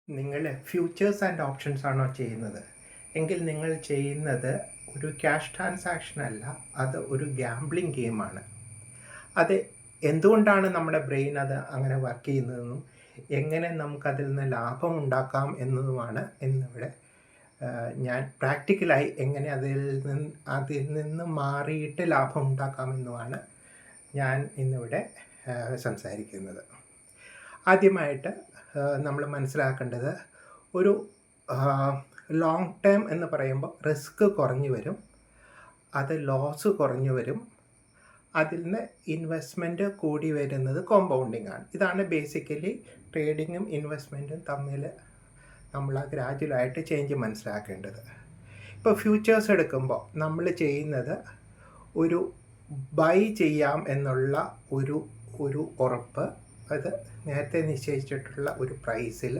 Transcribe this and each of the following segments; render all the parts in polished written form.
നിങ്ങൾ futures and options ആണോ ചെയ്യുന്നത് എങ്കിൽ നിങ്ങൾ ചെയ്യുന്നത് ഒരു ക്യാഷ് ട്രാൻസാക്ഷൻ അല്ല, അത് ഒരു ഗാംബ്ലിംഗ് ഗെയിമാണ്. അത് എന്തുകൊണ്ടാണ് നമ്മുടെ ബ്രെയിൻ അത് അങ്ങനെ വർക്ക് ചെയ്യുന്നതെന്നും എങ്ങനെ നമുക്കതിൽ നിന്ന് ലാഭം ഉണ്ടാക്കാം എന്നതുമാണ് ഇന്നിവിടെ ഞാൻ പ്രാക്ടിക്കലായി എങ്ങനെ അതിൽ നിന്ന് മാറിയിട്ട് ലാഭം ഉണ്ടാക്കാമെന്നുമാണ് ഞാൻ ഇന്നിവിടെ സംസാരിക്കുന്നത്. ആദ്യമായിട്ട് നമ്മൾ മനസ്സിലാക്കേണ്ടത്, ഒരു ലോങ് ടേം എന്ന് പറയുമ്പോൾ റിസ്ക് കുറഞ്ഞു വരും, അത് ലോസ് കുറഞ്ഞു വരും, അതിൽ നിന്ന് ഇൻവെസ്റ്റ്മെൻറ്റ് കൂടി വരുന്നത് കോമ്പൗണ്ടിങ് ആണ്. ഇതാണ് ബേസിക്കലി ട്രേഡിങ്ങും ഇൻവെസ്റ്റ്മെൻറ്റും തമ്മിൽ നമ്മൾ ഗ്രാജുവലായിട്ട് ചേഞ്ച് മനസ്സിലാക്കേണ്ടത്. ഇപ്പോൾ ഫ്യൂച്ചേഴ്സ് എടുക്കുമ്പോൾ നമ്മൾ ചെയ്യുന്നത് ഒരു ബൈ ചെയ്യാം എന്നുള്ള ഒരു ഉറപ്പ്, അത് നേരത്തെ നിശ്ചയിച്ചിട്ടുള്ള ഒരു പ്രൈസിൽ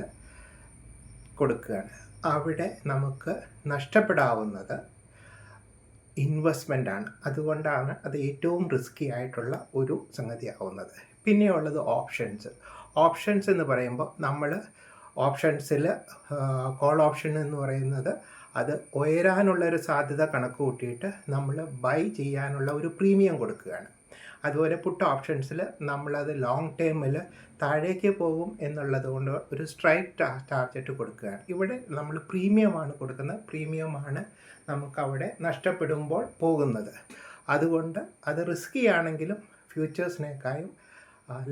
കൊടുക്കുകയാണ്. അവിടെ നമുക്ക് നഷ്ടപ്പെടാവുന്നത് ഇൻവെസ്റ്റ്മെൻ്റാണ്. അതുകൊണ്ടാണ് അത് ഏറ്റവും റിസ്കി ആയിട്ടുള്ള ഒരു സംഗതിയാവുന്നത്. പിന്നെയുള്ളത് ഓപ്ഷൻസ് എന്ന് പറയുമ്പോൾ നമ്മൾ ഓപ്ഷൻസിൽ കോൾ ഓപ്ഷൻ എന്ന് പറയുന്നത് അത് ഉയരാനുള്ളൊരു സാധ്യത കണക്ക് കൂട്ടിയിട്ട് നമ്മൾ ബൈ ചെയ്യാനുള്ള ഒരു പ്രീമിയം കൊടുക്കുകയാണ്. അതുപോലെ പുട്ട് ഓപ്ഷൻസിൽ നമ്മളത് ലോങ് ടേമിൽ താഴേക്ക് പോകും എന്നുള്ളത് കൊണ്ട് ഒരു സ്ട്രൈക്ക് ടാർഗറ്റ് കൊടുക്കുകയാണ്. ഇവിടെ നമ്മൾ പ്രീമിയമാണ് കൊടുക്കുന്നത്, പ്രീമിയമാണ് നമുക്കവിടെ നഷ്ടപ്പെടുമ്പോൾ പോകുന്നത്. അതുകൊണ്ട് അത് റിസ്കി ആണെങ്കിലും ഫ്യൂച്ചേഴ്സിനേക്കാളും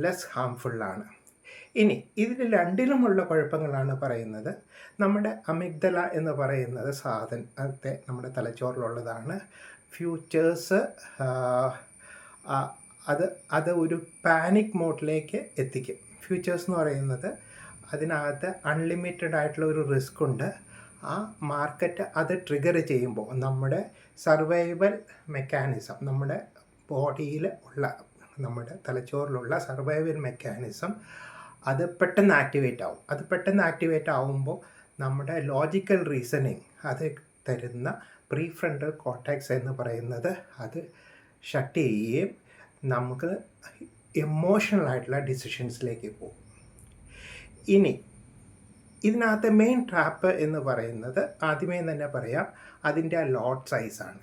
ലെസ് ഹാംഫുള്ളാണ്. ഇനി ഇതിൽ രണ്ടിലുമുള്ള കുഴപ്പങ്ങളാണ് പറയുന്നത്. നമ്മുടെ അമിഗ്ദല എന്ന് പറയുന്നത് സാധനത്തെ നമ്മുടെ തലച്ചോറിലുള്ളതാണ്. ഫ്യൂച്ചേഴ്സ് അത് ഒരു പാനിക് മോഡിലേക്ക് എത്തിക്കും. ഫ്യൂച്ചേഴ്സ് എന്ന് പറയുന്നത് അതിനകത്ത് അൺലിമിറ്റഡ് ആയിട്ടുള്ള ഒരു റിസ്ക് ഉണ്ട്. ആ മാർക്കറ്റ് അത് ട്രിഗർ ചെയ്യുമ്പോൾ നമ്മുടെ സർവൈവൽ മെക്കാനിസം, നമ്മുടെ ബോഡിയിൽ ഉള്ള, നമ്മുടെ തലച്ചോറിലുള്ള സർവൈവൽ മെക്കാനിസം അത് പെട്ടെന്ന് ആക്ടിവേറ്റ് ആവുമ്പോൾ നമ്മുടെ ലോജിക്കൽ റീസണിങ്, അത് തരുന്ന പ്രീ ഫ്രണ്ടൽ കോർട്ടെക്സ് എന്ന് പറയുന്നത് അത് ഷട്ട് ചെയ്യുകയും നമുക്ക് എമോഷണൽ ആയിട്ടുള്ള ഡിസിഷൻസിലേക്ക് പോകും. ഇനി ഇതിനകത്തെ മെയിൻ ട്രാപ്പ് എന്ന് പറയുന്നത്, ആദ്യമേ തന്നെ പറയാം, അതിൻ്റെ ലോട്ട് സൈസാണ്.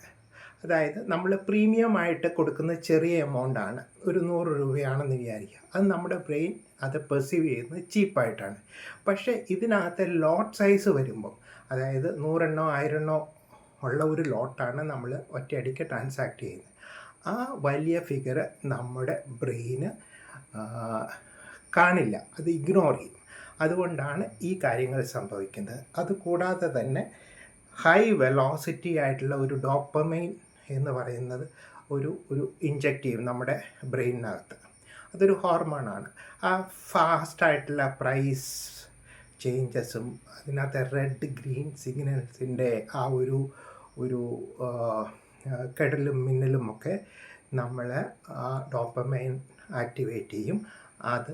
അതായത് നമ്മൾ പ്രീമിയം ആയിട്ട് കൊടുക്കുന്ന ചെറിയ എമൗണ്ടാണ്, ഒരു 100 രൂപയാണെന്ന് വിചാരിക്കുക. അത് നമ്മുടെ ബ്രെയിൻ അത് പെർസീവ് ചെയ്യുന്നത് ചീപ്പായിട്ടാണ്. പക്ഷേ ഇതിനകത്തെ ലോട്ട് സൈസ് വരുമ്പോൾ, അതായത് 100 എണ്ണോ 1000 എണ്ണോ ഉള്ള ഒരു ലോട്ടാണ് നമ്മൾ ഒറ്റയടിക്ക് ട്രാൻസാക്ട് ചെയ്യുന്നത്. ആ വലിയ ഫിഗർ നമ്മുടെ ബ്രെയിന് കാണില്ല, അത് ഇഗ്നോർ ചെയ്യും. അതുകൊണ്ടാണ് ഈ കാര്യങ്ങൾ സംഭവിക്കുന്നത്. അതുകൂടാതെ ഹൈ വെലോസിറ്റി ആയിട്ടുള്ള ഒരു ഡോപ്പമൈൻ എന്ന് പറയുന്നത് ഒരു ഇൻജെക്റ്റ് ചെയ്യും നമ്മുടെ ബ്രെയിനിനകത്ത്. അതൊരു ഹോർമോണാണ്. ആ ഫാസ്റ്റായിട്ടുള്ള പ്രൈസ് ചേഞ്ചസും അതിനകത്തെ റെഡ് ഗ്രീൻ സിഗ്നൽസിൻ്റെ ആ ഒരു കെടലും മിന്നലുമൊക്കെ നമ്മളെ ഡോപ്പമൈൻ ആക്ടിവേറ്റ് ചെയ്യും. അത്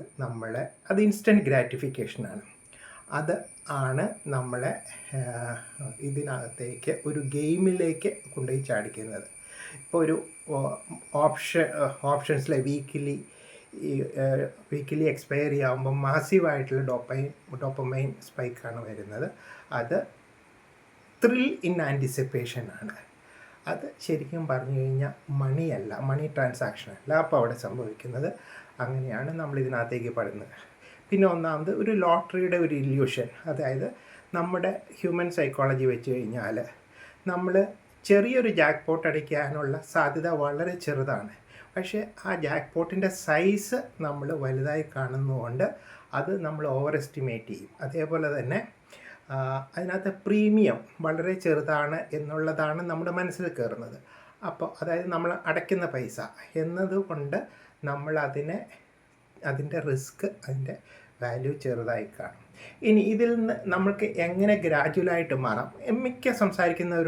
ഇൻസ്റ്റൻറ്റ് ഗ്രാറ്റിഫിക്കേഷനാണ്. അത് ആണ് നമ്മളെ ഇതിനകത്തേക്ക് ഒരു ഗെയിമിലേക്ക് കൊണ്ടുപോയി ചാടിക്കുന്നത്. ഇപ്പോൾ ഒരു ഓപ്ഷൻസിലെ വീക്കിലി എക്സ്പയർ ചെയ്യുമ്പോൾ മാസീവായിട്ടുള്ള ഡോപ്പമൈൻ സ്പൈക്കാണ് വരുന്നത്. അത് ത്രിൽ ഇൻ ആൻറ്റിസിപ്പേഷനാണ്. അത് ശരിക്കും പറഞ്ഞു കഴിഞ്ഞാൽ മണി ട്രാൻസാക്ഷൻ അല്ല അപ്പോൾ അവിടെ സംഭവിക്കുന്നത്. അങ്ങനെയാണ് നമ്മൾ ഇതിനകത്തേക്ക് പെടുന്നത്. പിന്നെ ഒന്നാമത് ഒരു ലോട്ടറിയുടെ ഒരു ഇല്യൂഷൻ, അതായത് നമ്മുടെ ഹ്യൂമൻ സൈക്കോളജി വെച്ച് കഴിഞ്ഞാൽ നമ്മൾ ചെറിയൊരു ജാക്ക് പോട്ട് അടിക്കാനുള്ള സാധ്യത വളരെ ചെറുതാണ്. പക്ഷേ ആ ജാക്ക് പോട്ടിൻ്റെ സൈസ് നമ്മൾ വലുതായി കാണുന്നതുകൊണ്ട് അത് നമ്മൾ ഓവർ എസ്റ്റിമേറ്റ് ചെയ്യും. അതേപോലെ തന്നെ അതിനകത്ത് പ്രീമിയം വളരെ ചെറുതാണ് എന്നുള്ളതാണ് നമ്മുടെ മനസ്സിൽ കയറുന്നത്. അപ്പോൾ അതായത് നമ്മൾ അടയ്ക്കുന്ന പൈസ എന്നതുകൊണ്ട് നമ്മൾ അതിൻ്റെ റിസ്ക്, അതിൻ്റെ വാല്യൂ ചെറുതായി കാണും. ഇനി ഇതിൽ നിന്ന് നമ്മൾക്ക് എങ്ങനെ ഗ്രാജുവലായിട്ട് മാറാം? മിക്ക സംസാരിക്കുമ്പോൾ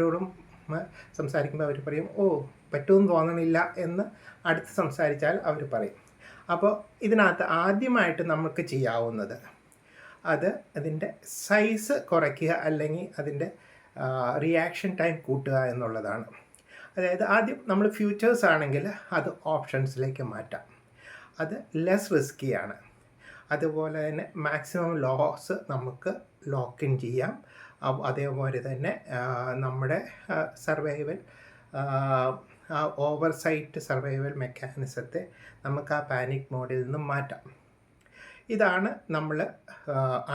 അവർ പറയും, പറ്റുമെന്ന് തോന്നണില്ല എന്ന് അടുത്ത് സംസാരിച്ചാൽ അവർ പറയും. അപ്പോൾ ഇതിനകത്ത് ആദ്യമായിട്ട് നമുക്ക് ചെയ്യാവുന്നത് അതിൻ്റെ സൈസ് കുറയ്ക്കുക, അല്ലെങ്കിൽ അതിൻ്റെ റിയാക്ഷൻ ടൈം കൂട്ടുക എന്നുള്ളതാണ്. അതായത് ആദ്യം നമ്മൾ ഫ്യൂച്ചേഴ്സ് ആണെങ്കിൽ അത് ഓപ്ഷൻസിലേക്ക് മാറ്റാം. അത് ലെസ് റിസ്ക്കിയാണ്. അതുപോലെ തന്നെ മാക്സിമം ലോസ് നമുക്ക് ലോക്ക് ഇൻ ചെയ്യാം. അതേപോലെ തന്നെ നമ്മുടെ സർവൈവൽ ഓവർസൈറ്റ് സർവൈവൽ മെക്കാനിസത്തെ നമുക്ക് ആ പാനിക് മോഡിൽ നിന്ന് മാറ്റാം. ഇതാണ് നമ്മൾ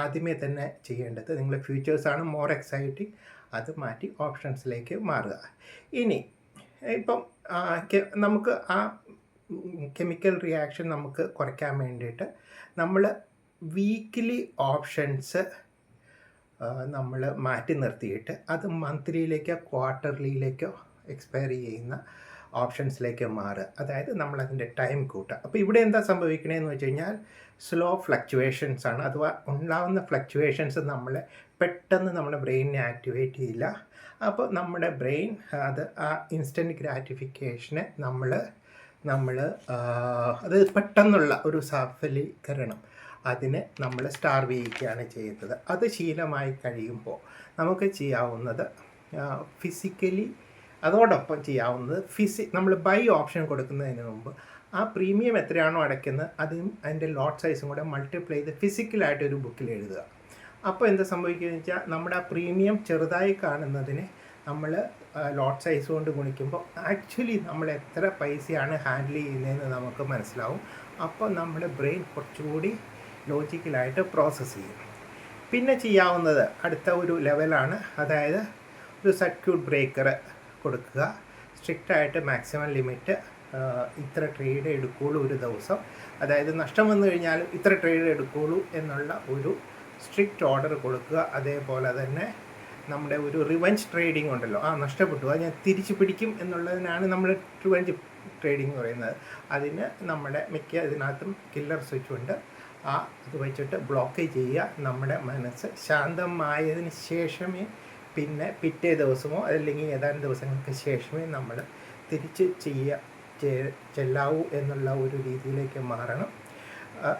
ആദ്യമേ തന്നെ ചെയ്യേണ്ടത്. നിങ്ങൾ ഫ്യൂച്ചേഴ്സാണ് മോർ എക്സൈറ്റിംഗ്, അത് മാറ്റി ഓപ്ഷൻസിലേക്ക് മാറുക. ഇനി ഇപ്പം നമുക്ക് ആ കെമിക്കൽ റിയാക്ഷൻ നമുക്ക് കുറയ്ക്കാൻ വേണ്ടിയിട്ട് നമ്മൾ വീക്കിലി ഓപ്ഷൻസ് നമ്മൾ മാറ്റി നിർത്തിയിട്ട് അത് മന്ത്ലിയിലേക്കോ ക്വാർട്ടർലിയിലേക്കോ എക്സ്പയർ ചെയ്യുന്ന ഓപ്ഷൻസിലേക്ക് മാറുക. അതായത് നമ്മളതിൻ്റെ ടൈം കൂട്ടുക. അപ്പോൾ ഇവിടെ എന്താ സംഭവിക്കണതെന്ന് വെച്ച് കഴിഞ്ഞാൽ സ്ലോ ഫ്ലക്ച്വേഷൻസ് ആണ്. അഥവാ ഉണ്ടാകുന്ന ഫ്ലക്ച്വേഷൻസ് നമ്മളെ പെട്ടെന്ന് നമ്മുടെ ബ്രെയിനിനെ ആക്ടിവേറ്റ് ചെയ്യില്ല. അപ്പോൾ നമ്മുടെ ബ്രെയിൻ അത് ആ ഇൻസ്റ്റൻറ്റ് ഗ്രാറ്റിഫിക്കേഷനെ നമ്മൾ അത് പെട്ടെന്നുള്ള ഒരു സഫലീകരണം അതിനെ നമ്മൾ സ്റ്റാർവ് ചെയ്യുകയാണ് ചെയ്യുന്നത്. അത് ശീലമായി കഴിയുമ്പോൾ നമുക്ക് ചെയ്യാവുന്നത് ഫിസിക്കലി അതോടൊപ്പം ചെയ്യാവുന്നത് നമ്മൾ ബൈ ഓപ്ഷൻ കൊടുക്കുന്നതിന് മുമ്പ് ആ പ്രീമിയം എത്രയാണോ അടയ്ക്കുന്നത് അതിൻ്റെ ലോട്ട് സൈസും കൂടെ മൾട്ടിപ്ലൈ ചെയ്ത് ഫിസിക്കലായിട്ടൊരു ബുക്കിൽ എഴുതുക. അപ്പോൾ എന്താ സംഭവിക്കുകയെന്ന് വെച്ചാൽ നമ്മുടെ ആ പ്രീമിയം ചെറുതായി കാണുന്നതിനെ നമ്മൾ ലോട്ട് സൈസ് കൊണ്ട് ഗുണിക്കുമ്പോൾ ആക്ച്വലി നമ്മൾ എത്ര പൈസയാണ് ഹാൻഡിൽ ചെയ്യുന്നതെന്ന് നമുക്ക് മനസ്സിലാവും. അപ്പോൾ നമ്മുടെ ബ്രെയിൻ കുറച്ചുകൂടി ലോജിക്കലായിട്ട് പ്രോസസ്സ് ചെയ്യും. പിന്നെ ചെയ്യാവുന്നത് അടുത്ത ഒരു ലെവലാണ്, അതായത് ഒരു സർക്യൂട്ട് ബ്രേക്കർ കൊടുക്കുക. സ്ട്രിക്റ്റായിട്ട് മാക്സിമം ലിമിറ്റ് ഇത്ര ട്രേഡ് എടുക്കുകയുള്ളൂ ഒരു ദിവസം, അതായത് നഷ്ടം വന്നു കഴിഞ്ഞാൽ ഇത്ര ട്രേഡ് എടുക്കുകയുള്ളൂ എന്നുള്ള ഒരു സ്ട്രിക്റ്റ് ഓർഡർ കൊടുക്കുക. അതേപോലെ തന്നെ നമ്മുടെ ഒരു റിവഞ്ച് ട്രേഡിംഗ് ഉണ്ടല്ലോ, നഷ്ടപ്പെട്ടു അത് ഞാൻ തിരിച്ചു പിടിക്കും എന്നുള്ളതിനാണ് നമ്മൾ റിവഞ്ച് ട്രേഡിംഗ് പറയുന്നത്. അതിന് നമ്മുടെ ഇതിനകത്തും കില്ലർ സ്വിച്ച് ഉണ്ട്. അത് വെച്ചിട്ട് ബ്ലോക്ക് ചെയ്യുക. നമ്മുടെ മനസ്സ് ശാന്തമായതിന് ശേഷമേ പിന്നെ പിറ്റേ ദിവസമോ അല്ലെങ്കിൽ ഏതാനും ദിവസങ്ങൾക്ക് ശേഷമേ നമ്മൾ തിരിച്ച് ചെല്ലാവൂ എന്നുള്ള ഒരു രീതിയിലേക്ക് മാറണം.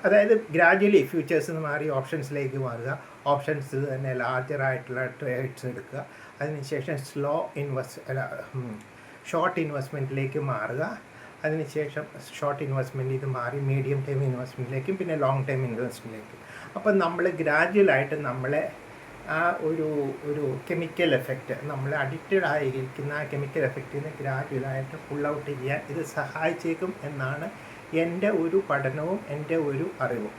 അതായത് ഗ്രാജ്വലി ഫ്യൂച്ചേഴ്സിൽ നിന്ന് മാറി ഓപ്ഷൻസിലേക്ക് മാറുക. ഓപ്ഷൻസ് തന്നെ ലാർജറായിട്ടുള്ള ട്രേഡ്സ് എടുക്കുക. അതിനുശേഷം ഷോർട്ട് ഇൻവെസ്റ്റ്മെൻറ്റിലേക്ക് മാറുക. അതിനുശേഷം ഷോർട്ട് ഇൻവെസ്റ്റ്മെൻറ്റിൽ നിന്ന് മാറി മീഡിയം ടൈം ഇൻവെസ്റ്റ്മെൻറ്റിലേക്കും പിന്നെ ലോങ് ടൈം ഇൻവെസ്റ്റ്മെൻറ്റിലേക്കും. അപ്പം നമ്മൾ ഗ്രാജ്വലായിട്ട് നമ്മളെ ആ ഒരു കെമിക്കൽ എഫക്റ്റ്, നമ്മൾ അഡിക്റ്റഡ് ആയിരിക്കുന്ന ആ കെമിക്കൽ എഫക്റ്റിൽ നിന്ന് ഗ്രാജ്വലായിട്ട് പുൾ ഔട്ട് ചെയ്യാൻ ഇത് സഹായിച്ചേക്കും എന്നാണ് എൻ്റെ ഒരു പഠനവും എൻ്റെ ഒരു അറിവും.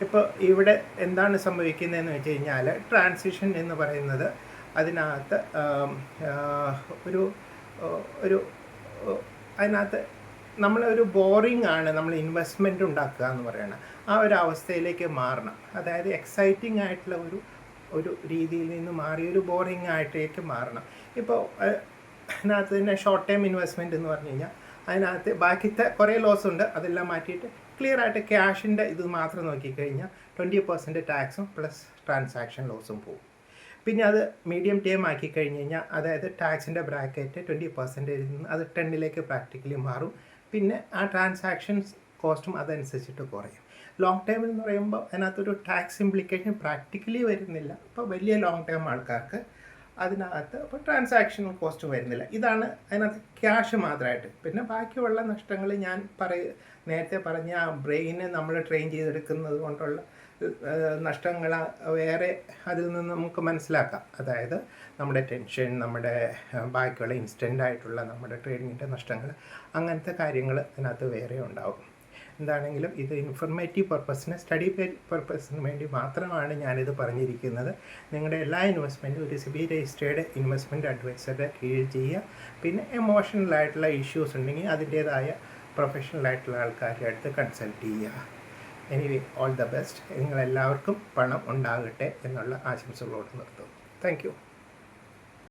ഇപ്പോൾ ഇവിടെ എന്താണ് സംഭവിക്കുന്നതെന്ന് വെച്ച് കഴിഞ്ഞാൽ ട്രാൻസിഷൻ എന്ന് പറയുന്നത് അതിനകത്ത് അതിനകത്ത് നമ്മളൊരു ബോറിംഗ് ആണ് നമ്മൾ ഇൻവെസ്റ്റ്മെൻറ്റ് ഉണ്ടാക്കുക എന്ന് പറയുന്നത്. ആ ഒരു അവസ്ഥയിലേക്ക് മാറണം. അതായത് എക്സൈറ്റിംഗ് ആയിട്ടുള്ള ഒരു രീതിയിൽ നിന്ന് മാറി ഒരു ബോറിംഗ് ആയിട്ടേക്ക് മാറണം. ഇപ്പോൾ അതിനകത്ത് തന്നെ ഷോർട്ട് ടൈം ഇൻവെസ്റ്റ്മെൻറ്റ് എന്ന് പറഞ്ഞു കഴിഞ്ഞാൽ അതിനകത്ത് ബാക്കിത്തെ കുറേ ലോസ് ഉണ്ട്, അതെല്ലാം മാറ്റിയിട്ട് ക്ലിയർ ആയിട്ട് ക്യാഷിൻ്റെ ഇത് മാത്രം നോക്കിക്കഴിഞ്ഞാൽ 20% ടാക്സും പ്ലസ് ട്രാൻസാക്ഷൻ ലോസും പോകും. പിന്നെ അത് മീഡിയം ടൈം ആക്കി കഴിഞ്ഞ് കഴിഞ്ഞാൽ അതായത് ടാക്സിൻ്റെ ബ്രാക്കറ്റ് 20% നിന്ന് അത് 10 പ്രാക്ടിക്കലി മാറും. പിന്നെ ആ ട്രാൻസാക്ഷൻസ് കോസ്റ്റും അതനുസരിച്ചിട്ട് കുറയും. ലോങ് ടൈം എന്ന് പറയുമ്പോൾ അതിനകത്തൊരു ടാക്സ് ഇംപ്ലിക്കേഷൻ പ്രാക്ടിക്കലി വരുന്നില്ല. ഇപ്പോൾ വലിയ ലോങ് ടൈം ആൾക്കാർക്ക് അതിനകത്ത് ഇപ്പോൾ ട്രാൻസാക്ഷൻ കോസ്റ്റ് വരുന്നില്ല. ഇതാണ് അതിനകത്ത് ക്യാഷ് മാത്രമായിട്ട്. പിന്നെ ബാക്കിയുള്ള നഷ്ടങ്ങൾ ഞാൻ നേരത്തെ പറഞ്ഞ ആ ബ്രെയിനെ നമ്മൾ ട്രെയിൻ ചെയ്തെടുക്കുന്നത് കൊണ്ടുള്ള നഷ്ടങ്ങൾ വേറെ അതിൽ നിന്ന് നമുക്ക് മനസ്സിലാക്കാം. അതായത് നമ്മുടെ ടെൻഷൻ, നമ്മുടെ ബാക്കിയുള്ള ഇൻസ്റ്റൻ്റ് ആയിട്ടുള്ള നമ്മുടെ ട്രേഡിങ്ങിൻ്റെ നഷ്ടങ്ങൾ, അങ്ങനത്തെ കാര്യങ്ങൾ അതിനകത്ത് വേറെ ഉണ്ടാവും. എന്താണെങ്കിലും ഇത് ഇൻഫർമേറ്റീവ് പർപ്പസിന്, സ്റ്റഡി പർപ്പസിന് വേണ്ടി മാത്രമാണ് ഞാനിത് പറഞ്ഞിരിക്കുന്നത്. നിങ്ങളുടെ എല്ലാ ഇൻവെസ്റ്റ്മെൻറ്റും ഒരു SEBI രജിസ്റ്റേർഡ് ഇൻവെസ്റ്റ്മെൻറ്റ് അഡ്വൈസറുടെ കീഴിൽ ചെയ്യുക. പിന്നെ എമോഷണലായിട്ടുള്ള ഇഷ്യൂസ് ഉണ്ടെങ്കിൽ അതിൻ്റേതായ പ്രൊഫഷണലായിട്ടുള്ള ആൾക്കാരുടെ അടുത്ത് കൺസൾട്ട് ചെയ്യുക. Anyway, all the best. നിങ്ങളെല്ലാവർക്കും പണം ഉണ്ടാകട്ടെ എന്നുള്ള ആശംസകളോട് നിർത്തുന്നു. Thank U.